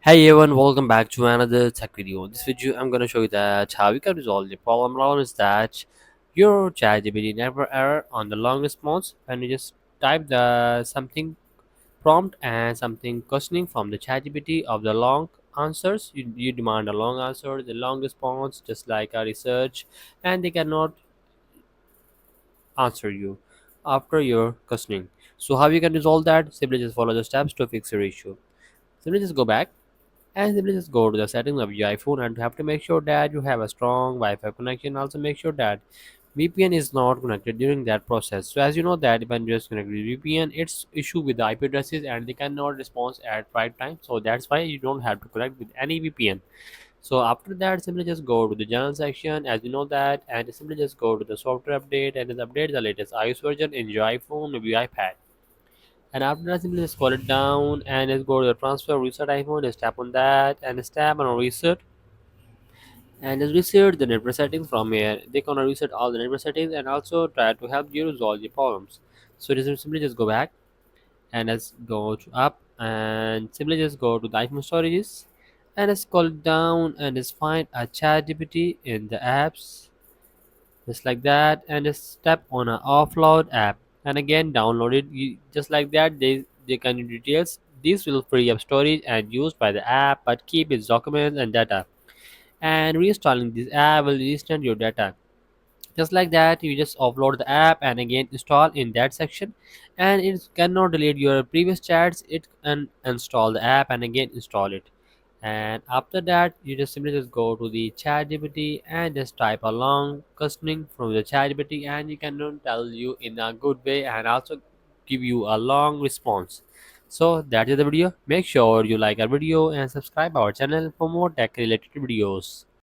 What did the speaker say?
Hey everyone, welcome back to another tech video. This video I'm gonna show you that how you can resolve the problem is that your ChatGPT never error on the long response when you just type the something prompt and something questioning from the ChatGPT of the long answers. You demand a long answer, the long response, just like a research, and they cannot answer you after your questioning. So how you can resolve that? Simply just follow the steps to fix your issue. Simply just go back and simply just go to the settings of your iPhone and you have to make sure that you have a strong Wi-Fi connection. Also make sure that VPN is not connected during that process. So as you know that when you just connect with VPN, it's issue with the IP addresses and they cannot respond at right time. So that's why you don't have to connect with any VPN. So after that, simply just go to the general section as you know that, and simply just go to the software update and just update the latest iOS version in your iPhone, maybe iPad. And after that, simply just scroll it down and just go to the transfer reset iPhone. Just tap on that and just tap on reset and just reset the network settings from here. They're gonna reset all the network settings and also try to help you resolve the problems. So just simply just go back and let's go to up and simply just go to the iPhone storages and just scroll down and just find a chat GPT in the apps just like that and just tap on a offload app and again download it just like that they can do details. This will free up storage and used by the app but keep its documents and data, and reinstalling this app will restore your data just like that. You just upload the app and again install in that section, and it cannot delete your previous chats. It can install the app and again install it, and after that you just simply just go to the chat gpt and just type a long questioning from the chat gpt and you can tell you in a good way and also give you a long response. So that is the video. Make sure you like our video and subscribe our channel for more tech related videos.